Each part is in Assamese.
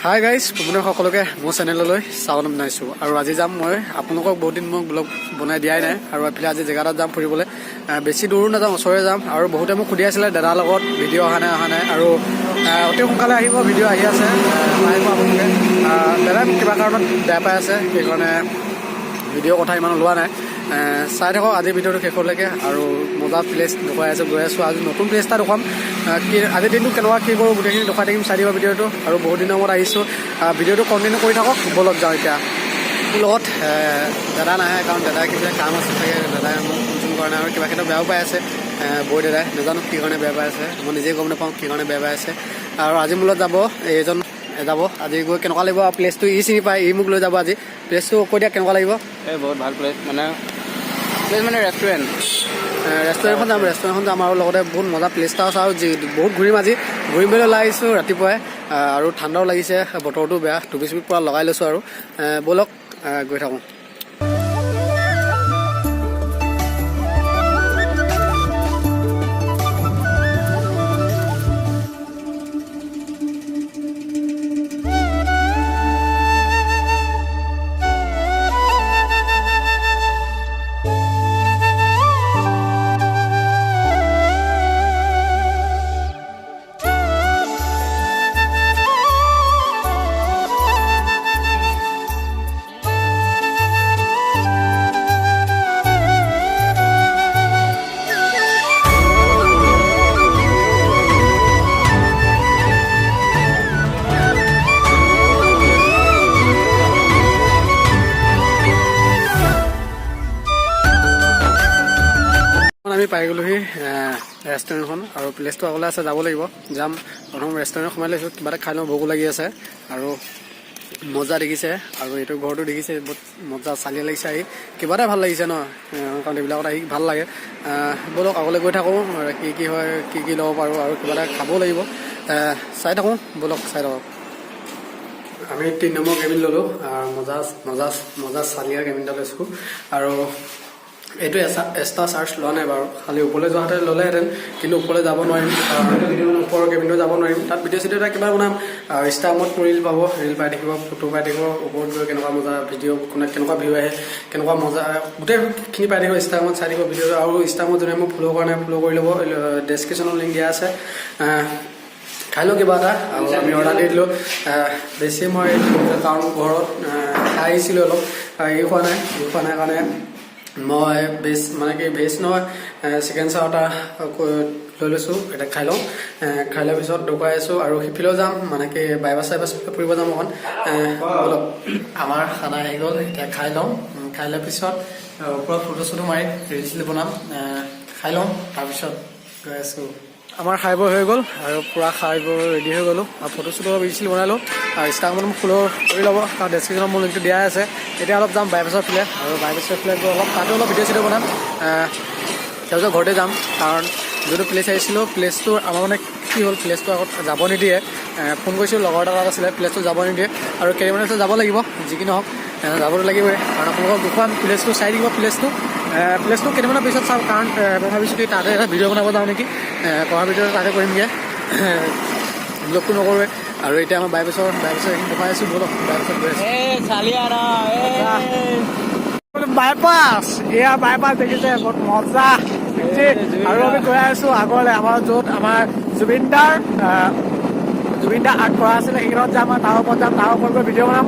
হাই গাইজ আপোনাৰ সকলোকে মোৰ চেনেললৈ স্বাগতম জনাইছোঁ আৰু আজি যাম মই আপোনালোকক বহুত দিন মই ব্লগ বনাই দিয়াই নাই আৰু এফালে আজি জেগা এটাত যাম ফুৰিবলৈ বেছি দূৰো নাযাম ওচৰৰে যাম আৰু বহুতে মোক সুধি আছিলে দাদাৰ লগত ভিডিঅ' অহা নাই আৰু অতি সোনকালে আহিব ভিডিঅ' আহি আছে আহিব আপোনালোকে দাদাই কিবা কাৰণত বেয়া পাই আছে সেইকাৰণে ভিডিঅ'ৰ কথা ইমান ওলোৱা নাই চাই থাকক আজিৰ ভিডিঅ'টো শেষলৈকে আৰু মজা প্লেচ দেখুৱাই আছে গৈ আছোঁ আজি নতুন প্লেচ এটা দেখুৱাম কি আজিৰ দিনটো কেনেকুৱা কি কৰোঁ গোটেইখিনি দেখুৱাই থাকিম চাই দিব ভিডিঅ'টো আৰু বহুত দিনৰ মূৰত আহিছোঁ ভিডিঅ'টো কণ্টিনিউ কৰি থাকক ব'লক যাওঁ এতিয়া মোৰ লগত দাদা নাহে কাৰণ দাদাই কিবা কাম আছে চাগে দাদাই মোক ফোন চোন কৰা নাই আৰু কিবা ক্ষেত্ৰত বেয়াও পাই আছে বৈ দাদাই নাজানো কি কাৰণে বেয়া পাই আছে মই নিজেই গম নাপাওঁ কি কাৰণে বেয়া পাই আছে আৰু আজি মোৰ লগত যাব এইজন যাব আজি গৈ কেনেকুৱা লাগিব প্লেচটো চিনি পায় মোক লৈ যাব আজি প্লেচটো কৈ দিয়া কেনেকুৱা লাগিব এই বহুত ভাল প্লেচ মানে ৰেষ্টুৰেণ্টখন যাম আৰু লগতে বহুত মজা প্লেচ এটা আছে আৰু বহুত ঘূৰিম আজি ঘূৰিম বুলি ওলাই আহিছোঁ ৰাতিপুৱাই আৰু ঠাণ্ডাও লাগিছে বতৰটো বেয়া টুপি চুপি পূৰা লগাই লৈছোঁ আৰু ব'লক গৈ থাকোঁ আমি পাই গ'লোহি ৰেষ্টুৰেণ্টখন আৰু প্লেচটো আগলৈ আছে যাব লাগিব যাম প্ৰথম ৰেষ্টুৰেণ্টত সোমাই লৈছোঁ কিবা এটা খাই লওঁ ভোকো লাগি আছে আৰু মজা দেখিছে আৰু এইটো ঘৰটো দেখিছে বহুত মজা চালিয়া লাগিছে আহি কিবা এটা ভাল লাগিছে ন কাৰণ এইবিলাকত আহি ভাল লাগে ব'লক আগলৈ গৈ থাকোঁ কি কি হয় কি ল'ব পাৰোঁ আৰু কিবা এটা খাবও লাগিব চাই থাকোঁ ব'লক চাই থাকক আমি 3 নম্বৰ কেবিন ল'লোঁ মজা চালিয়া কেবিন এটা লৈছোঁ আৰু এইটো এক্সট্ৰা চাৰ্জ লোৱা নাই বাৰু খালি ওপৰলৈ যোৱাহেঁতেন ল'লেহেঁতেন কিন্তু ওপৰলৈ যাব নোৱাৰিম ওপৰৰ কেবিনটো যাব নোৱাৰিম তাত ভিডিঅ' চিডিঅ' এটা কিবা বনাম ইনষ্টাগ্ৰামত ৰিল পাব ৰিল পাই থাকিব ফটো পাই থাকিব ওপৰত গৈ কেনেকুৱা মজা ভিডিঅ' কেনেকুৱা ভিউ আহে কেনেকুৱা মজা গোটেইখিনি পাই থাকিব ইনষ্টাগ্ৰামত চাই থাকিব ভিডিঅ' আৰু ইনষ্টাগ্ৰামত যদি মোক ফ'ল' কৰা নাই ফ'ল' কৰি ল'ব ডেছক্ৰিপশ্যনত লিংক দিয়া আছে খাই লওঁ কিবা এটা আৰু আমি অৰ্ডাৰ দি দিলোঁ বেছি মই কাৰণ ঘৰত খাই আহিছিলোঁ অলপ খোৱা নাই কাৰণে মই ভেজ মানে কি ভেজ নহয় চিকেন চাও এটা লৈ লৈছোঁ এটা খাই লওঁ খাই লোৱাৰ পিছত ঢুকাই আছোঁ আৰু সিফালেও যাম মানে কি বাইপাছ ফুৰিব যাম অকণ অলপ আমাৰ খানা আহি গ'ল এতিয়া খাই লওঁ খাই লোৱাৰ পিছত ওপৰত ফটো চটো মাৰি ৰিল চিল বনাম খাই লওঁ তাৰপিছত গৈ আছোঁ আমাৰ খাই বৈ হৈ গ'ল আৰু পূৰা খাই বৈ ৰেডি হৈ গ'লোঁ আৰু ফটো চটো ৰিল চিল বনালোঁ আৰু ইনষ্টাগ্ৰামত মোক ফ'ল' কৰি ল'ব কাৰণ ডেছক্ৰিপশ্যনত মোৰ লিংকটো দিয়াই আছে এতিয়া অলপ যাম বাইপাছৰ ফালে আৰু বাইপাছৰ ফালে গৈ তাতো অলপ ভিডিঅ' চিডিঅ' বনাম তাৰপিছত ঘৰতে যাম কাৰণ যোনটো প্লেচ আহিছিলোঁ প্লেচটো আমাৰ মানে কি হ'ল প্লেচটো আগত যাব নিদিয়ে ফোন কৰিছিলোঁ লগৰ এটা তাত আছিলে প্লেচটো যাব নিদিয়ে আৰু কেইদিনমানৰ পিছত যাব লাগিব যি কি নহওক যাবতো লাগিবই কাৰণ আপোনালোকক দেখুৱাম প্লেচটো চাই দিব প্লেচটো কেইদিনমানৰ পিছত চাম কাৰণ মই ভাবিছোঁ কি তাতে এটা ভিডিঅ' বনাব যাওঁ নেকি কৰা ভিডিঅ' তাতে কৰিমগৈ ব্লগটো নকৰোঁৱে আৰু এতিয়া আমাৰ বাইপাছৰ এইখিনি দেখুৱাই আছোঁ ব'লক বাইপাছত গৈ আছোঁ বাইপাছ এয়া বাইপাছ দেখিছে বহুত মজা আৰু আমি গৈ আছোঁ আগলৈ আমাৰ য'ত আমাৰ জুবিন দাৰ আৰ্ট কৰা আছিলে সেইখনত যাম তাৰ ওপৰত যাম তাৰ ওপৰত গৈ ভিডিঅ' বনাম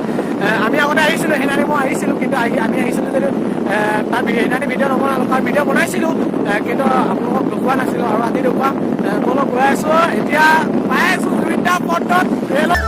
আমি আগতে আহিছিলোঁ সেইদিনা মই আহিছিলোঁ কিন্তু আমি আহিছিলোঁ যদি তাত সেইদিনা ভিডিঅ' নবনালোঁ কাৰণ ভিডিঅ' বনাইছিলোঁ কিন্তু আপোনালোকক দেখুওৱা নাছিলোঁ আৰু আজি দেখুৱাম ব'লক গৈ আছোঁ এতিয়া পাই আছোঁ জুবিন দাৰ পথত ৰেলত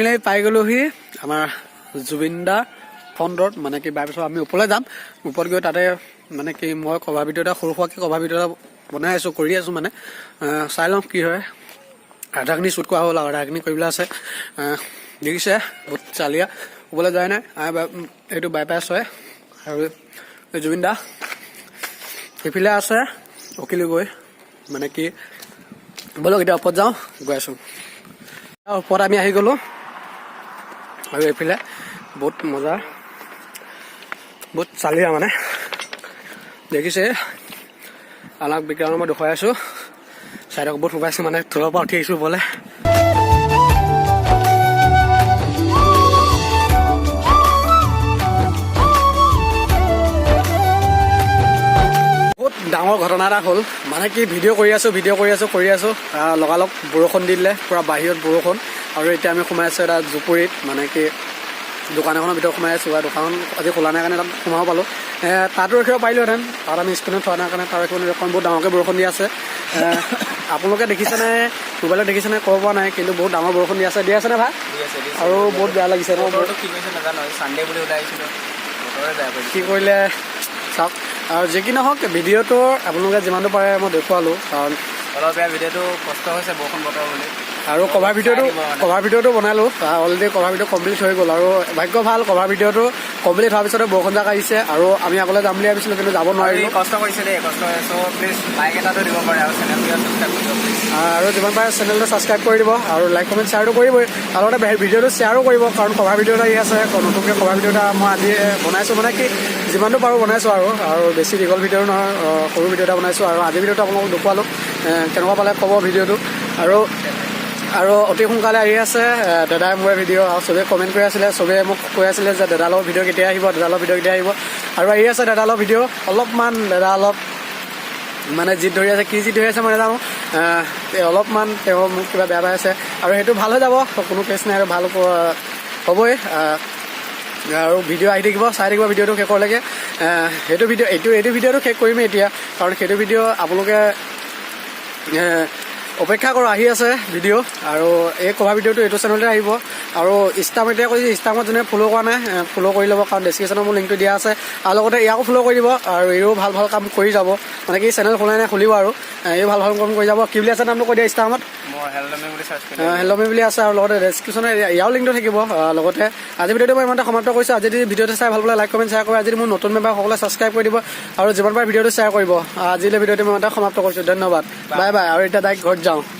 ফাইনেলি পাই গ'লোহি আমাৰ জুবিন দা ফ্ৰণ্টত মানে কি বাইপাছত আমি ওপৰলৈ যাম ওপৰত গৈ তাতে মানে কি মই কভাৰ ভিডিঅ' এটা সৰু সুৰাকৈ কভাৰ ভিডিঅ' এটা বনাই আছোঁ কৰি আছোঁ মানে চাই লওঁ কি হয় আধাখিনি শ্বুট কৰা হ'ল আৰু আধাখিনি কৰিবলৈ আছে দেখিছে বহুত চালিয়া ওপৰলৈ যায় নাই এইটো বাইপাছ হয় আৰু জুবিন দা সেইফালে আছে অকিলি গৈ মানে কি বলক এতিয়া ওপৰত যাওঁ গৈ আছোঁ ওপৰত আমি আহি গ'লোঁ আৰু এইফালে বহুত মজা বহুত চালিয়া মানে দেখিছে আমাক বিজ্ঞানৰ মই দেখুৱাই আছোঁ চাইডক বহুত সোমাইছোঁ মানে তলৰ পৰা উঠি আহিছোঁ বোলে ডাঙৰ ঘটনা এটা হ'ল মানে কি ভিডিঅ' কৰি আছোঁ লগালগ বৰষুণ দি দিলে পূৰা বাহিৰত বৰষুণ আৰু এতিয়া আমি সোমাই আছোঁ এটা জুপুৰিত মানে কি দোকান এখনৰ ভিতৰত সোমাই আছোঁ আৰু দোকানখন আজি খোলা নাই কাৰণে তাত সোমাব পালোঁ তাতো ৰাখিব পাৰিলোহেঁতেন তাত আমি স্ক্ৰীণত থোৱা নাই কাৰণে তাৰ ৰাখিব নোৱাৰিলোঁ কাৰণ বহুত ডাঙৰকৈ বৰষুণ দি আছে আপোনালোকে দেখিছেনে মোবাইলত দেখিছেনে ক'ব পৰা নাই কিন্তু বহুত ডাঙৰ বৰষুণ দি আছেনে ভাই আৰু বহুত বেয়া লাগিছে ন কি কৰিলে চাওক আৰু যি কি নহওক ভিডিঅ'টো আপোনালোকে যিমানটো পাৰে মই দেখুৱালোঁ কাৰণ অলপ বেয়া ভিডিঅ'টো কষ্ট হৈছে বৰষুণ বতৰ বুলি আৰু কভাৰ ভিডিঅ'টো বনালোঁ অলৰেডি কভাৰ ভিডিঅ' কমপ্লিট হৈ গ'ল আৰু ভাগ্য ভাল কভাৰ ভিডিঅ'টো কমপ্লিট হোৱাৰ পিছতে বৰষুণ জাক আহিছে আৰু আমি আগলৈ যাম বুলি ভাবিছিলোঁ কিন্তু যাব নোৱাৰিলোঁ কষ্ট কৰিছে দেই কষ্ট হৈছে প্লিজ লাইক এটাটো দিব পাৰে আৰু চেনেলটো ছাবস্ক্ৰাইব কৰিব আৰু যিমান পাৰে চেনেলটো ছাবস্ক্ৰাইব কৰি দিব আৰু লাইক কমেণ্ট শ্বেয়াৰটো কৰিবই আৰু লগতে ভিডিঅ'টো শ্বেয়াৰো কৰিব কাৰণ কভাৰ ভিডিঅ' এটা আহি আছে নতুনকৈ কভাৰ ভিডিঅ' এটা মই আজি বনাইছোঁ মানে কি যিমানটো পাৰোঁ বনাইছোঁ আৰু বেছি দীঘল ভিডিঅ' নহয় সৰু ভিডিঅ' এটা বনাইছোঁ আৰু আজি ভিডিঅ'টো আপোনালোকক দেখুৱালোঁ কেনেকুৱা পালে ক'ব ভিডিঅ'টো আৰু অতি সোনকালে আহি আছে দাদাই মোৰ ভিডিঅ' আৰু চবেই কমেণ্ট কৰি আছিলে চবেই মোক কৈ আছিলে যে দাদালৰ ভিডিঅ' কেতিয়া আহিব আৰু আহি আছে দাদালৰ ভিডিঅ' অলপমান দাদা অলপ মানে জিদ ধৰি আছে কি জিদ ধৰি আছে মই নাজানো অলপমান তেওঁ মোক কিবা বেয়া পাই আছে আৰু সেইটো ভাল হৈ যাব কোনো কেছ নাই আৰু ভাল হ'বই আৰু ভিডিঅ' আহি থাকিব চাই থাকিব ভিডিঅ'টো শেষলৈকে এইটো ভিডিঅ'টো শেষ কৰিমেই এতিয়া কাৰণ সেইটো ভিডিঅ' আপোনালোকে অপেক্ষা কৰোঁ আহি আছে ভিডিঅ' আৰু এই কভাৰ ভিডিঅ'টো এইটো চেনেলতে আহিব আৰু ইনষ্টাগ্ৰাম এতিয়া কৈছে ইনষ্টাগ্ৰামত যোনে ফ'ল' কৰা নাই ফ'ল' কৰি ল'ব কাৰণ ডেছক্ৰিপশ্যনত মোৰ লিংকটো দিয়া আছে আৰু লগতে ইয়াকো ফ'ল' কৰি দিব আৰু এইও ভাল কাম কৰি যাব মানে কি চেনেল খোলাই নাই খুলিব আৰু এইও ভাল কাম কৰি যাব কি বুলি আছে নামটো কৈ দিয়া ইনষ্টাগ্ৰামত হেল্লমি বুলি আছে আৰু লগতে ডেছক্ৰিপশ্যনত ইয়াৰো লিংকটো থাকিব লগতে আজি ভিডিঅ'টো মই ইমানতে সমাপ্ত কৰিছোঁ আজি যদি ভিডিঅ'টো চাই ভাল পালে লাইক কমেণ্ট শ্বেয়াৰ কৰি আজি মোৰ নতুন মেম্বাৰ সকলোৱে ছাবস্ক্ৰাইব কৰি দিব আৰু যিমান পাৰে ভিডিঅ'টো শ্বেয়াৰ কৰিব আজিলৈ ভিডিঅ'টো মই ইমানতে সমাপ্ত কৰিছোঁ ধন্যবাদ বাই আৰু এতিয়া ডাইৰেক্ট ঘৰত যাওঁ